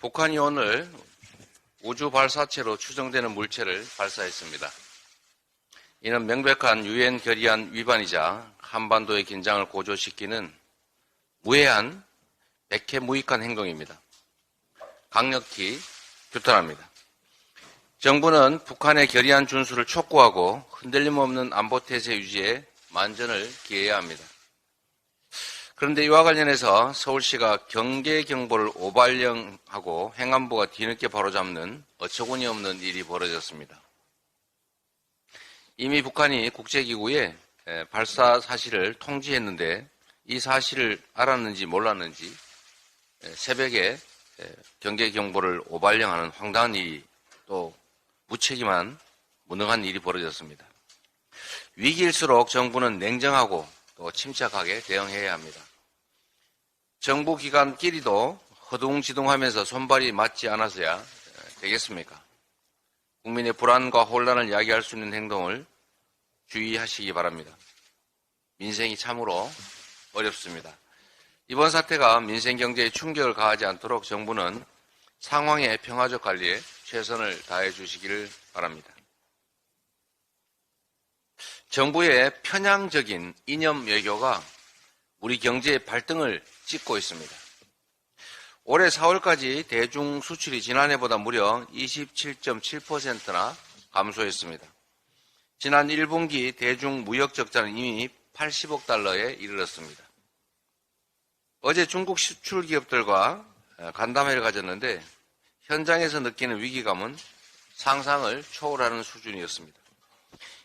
북한이 오늘 우주 발사체로 추정되는 물체를 발사했습니다. 이는 명백한 유엔 결의안 위반이자 한반도의 긴장을 고조시키는 무해한 백해무익한 행동입니다. 강력히 규탄합니다. 정부는 북한의 결의안 준수를 촉구하고 흔들림 없는 안보태세 유지에 만전을 기해야 합니다. 그런데 이와 관련해서 서울시가 경계경보를 오발령하고 행안부가 뒤늦게 바로잡는 어처구니 없는 일이 벌어졌습니다. 이미 북한이 국제기구에 발사 사실을 통지했는데 이 사실을 알았는지 몰랐는지 새벽에 경계경보를 오발령하는 황당한 일이 또 무책임한 무능한 일이 벌어졌습니다. 위기일수록 정부는 냉정하고 또 침착하게 대응해야 합니다. 정부 기관끼리도 허둥지둥하면서 손발이 맞지 않아서야 되겠습니까? 국민의 불안과 혼란을 야기할 수 있는 행동을 주의하시기 바랍니다. 민생이 참으로 어렵습니다. 이번 사태가 민생 경제에 충격을 가하지 않도록 정부는 상황의 평화적 관리에 최선을 다해 주시기를 바랍니다. 정부의 편향적인 이념 외교가 우리 경제의 발등을 찍고 있습니다. 올해 4월까지 대중 수출이 지난해보다 무려 27.7%나 감소했습니다. 지난 1분기 대중 무역 적자는 이미 80억 달러에 이르렀습니다. 어제 중국 수출 기업들과 간담회를 가졌는데 현장에서 느끼는 위기감은 상상을 초월하는 수준이었습니다.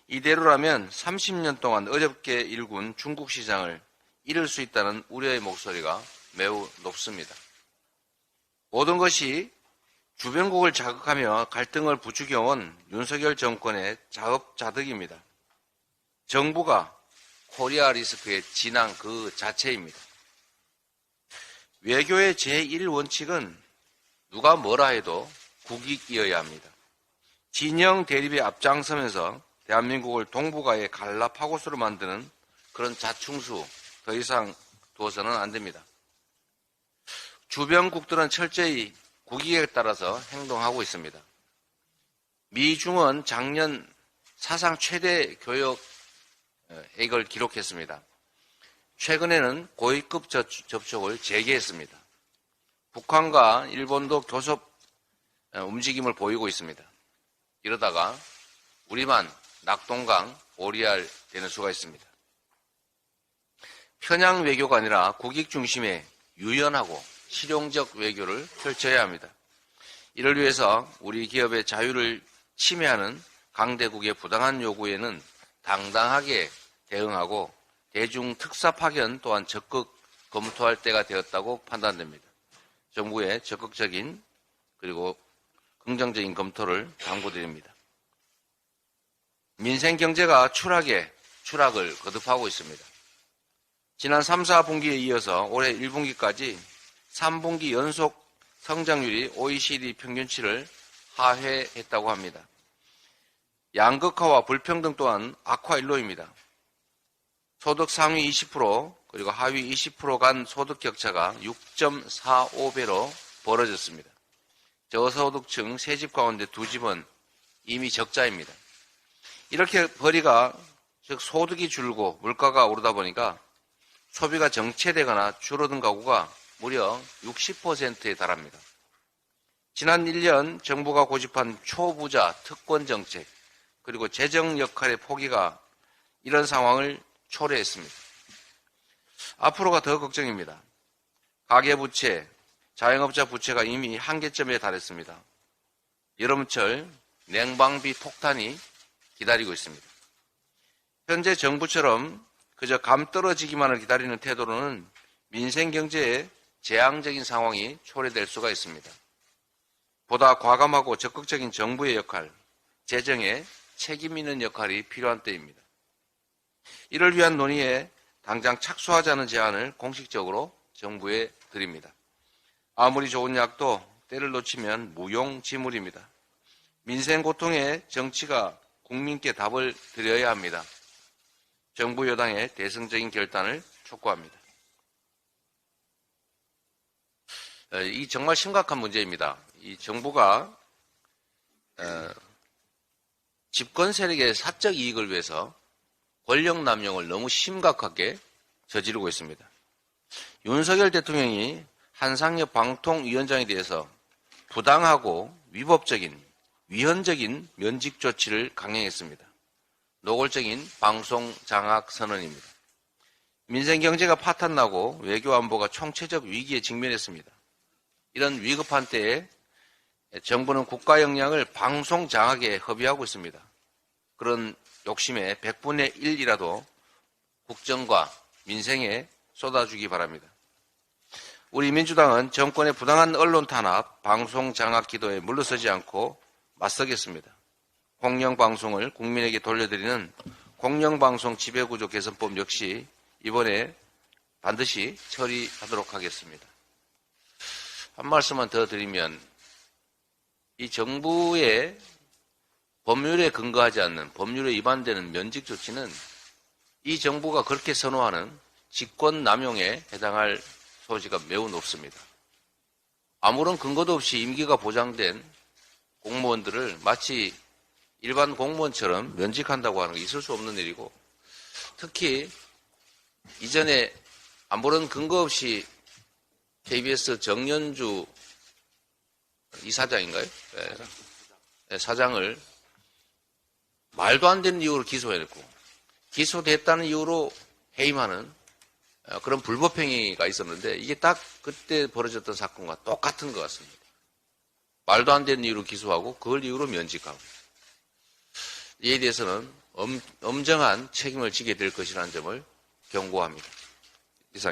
이대로라면 30년 동안 어렵게 일군 중국 시장을 잃을 수 있다는 우려의 목소리가 매우 높습니다. 모든 것이 주변국을 자극하며 갈등을 부추겨온 윤석열 정권의 자업자득입니다. 정부가 코리아 리스크의 진앙 그 자체입니다. 외교의 제1원칙은 누가 뭐라 해도 국익이어야 합니다. 진영 대립에 앞장서면서 대한민국을 동북아의 갈라파고스로 만드는 그런 자충수 더 이상 두어서는 안 됩니다. 주변국들은 철저히 국익에 따라서 행동하고 있습니다. 미중은 작년 사상 최대 교역액을 기록했습니다. 최근에는 고위급 접촉을 재개했습니다. 북한과 일본도 교섭 움직임을 보이고 있습니다. 이러다가 우리만 낙동강 오리알 되는 수가 있습니다. 편향 외교가 아니라 국익 중심의 유연하고 실용적 외교를 펼쳐야 합니다. 이를 위해서 우리 기업의 자유를 침해하는 강대국의 부당한 요구에는 당당하게 대응하고 대중 특사 파견 또한 적극 검토할 때가 되었다고 판단됩니다. 정부의 적극적인 그리고 긍정적인 검토를 당부드립니다. 민생 경제가 추락을 거듭하고 있습니다. 지난 3, 4분기에 이어서 올해 1분기까지 3분기 연속 성장률이 OECD 평균치를 하회했다고 합니다. 양극화와 불평등 또한 악화일로입니다. 소득 상위 20% 그리고 하위 20% 간 소득 격차가 6.45배로 벌어졌습니다. 저소득층 3집 가운데 2집은 이미 적자입니다. 이렇게 벌이가 즉 소득이 줄고 물가가 오르다 보니까 소비가 정체되거나 줄어든 가구가 무려 60%에 달합니다. 지난 1년 정부가 고집한 초부자 특권 정책 그리고 재정 역할의 포기가 이런 상황을 초래했습니다. 앞으로가 더 걱정입니다. 가계부채, 자영업자 부채가 이미 한계점에 달했습니다. 여름철 냉방비 폭탄이 기다리고 있습니다. 현재 정부처럼 그저 감 떨어지기만을 기다리는 태도로는 민생 경제에 재앙적인 상황이 초래될 수가 있습니다. 보다 과감하고 적극적인 정부의 역할, 재정에 책임 있는 역할이 필요한 때입니다. 이를 위한 논의에 당장 착수하자는 제안을 공식적으로 정부에 드립니다. 아무리 좋은 약도 때를 놓치면 무용지물입니다. 민생 고통에 정치가 국민께 답을 드려야 합니다. 정부 여당의 대승적인 결단을 촉구합니다. 이 정말 심각한 문제입니다. 이 정부가 집권 세력의 사적 이익을 위해서 권력 남용을 너무 심각하게 저지르고 있습니다. 윤석열 대통령이 한상혁 방통위원장에 대해서 부당하고 위법적인 위헌적인 면직 조치를 강행했습니다. 노골적인 방송 장악 선언입니다. 민생 경제가 파탄나고 외교 안보가 총체적 위기에 직면했습니다. 이런 위급한 때에 정부는 국가 역량을 방송 장악에 허비하고 있습니다. 그런 욕심의 100분의 1이라도 국정과 민생에 쏟아주기 바랍니다. 우리 민주당은 정권의 부당한 언론 탄압, 방송 장악 기도에 물러서지 않고 맞서겠습니다. 공영방송을 국민에게 돌려드리는 공영방송 지배구조 개선법 역시 이번에 반드시 처리하도록 하겠습니다. 한 말씀만 더 드리면 이 정부의 법률에 근거하지 않는 법률에 위반되는 면직 조치는 이 정부가 그렇게 선호하는 직권 남용에 해당할 소지가 매우 높습니다. 아무런 근거도 없이 임기가 보장된 공무원들을 마치 일반 공무원처럼 면직한다고 하는 게 있을 수 없는 일이고, 특히 이전에 아무런 근거 없이 KBS 정연주 이사장인가요? 네, 사장을 말도 안 되는 이유로 기소해냈고, 기소됐다는 이유로 해임하는 그런 불법행위가 있었는데, 이게 딱 그때 벌어졌던 사건과 똑같은 것 같습니다. 말도 안 되는 이유로 기소하고 그걸 이유로 면직하고, 이에 대해서는 엄정한 책임을 지게 될 것이라는 점을 경고합니다.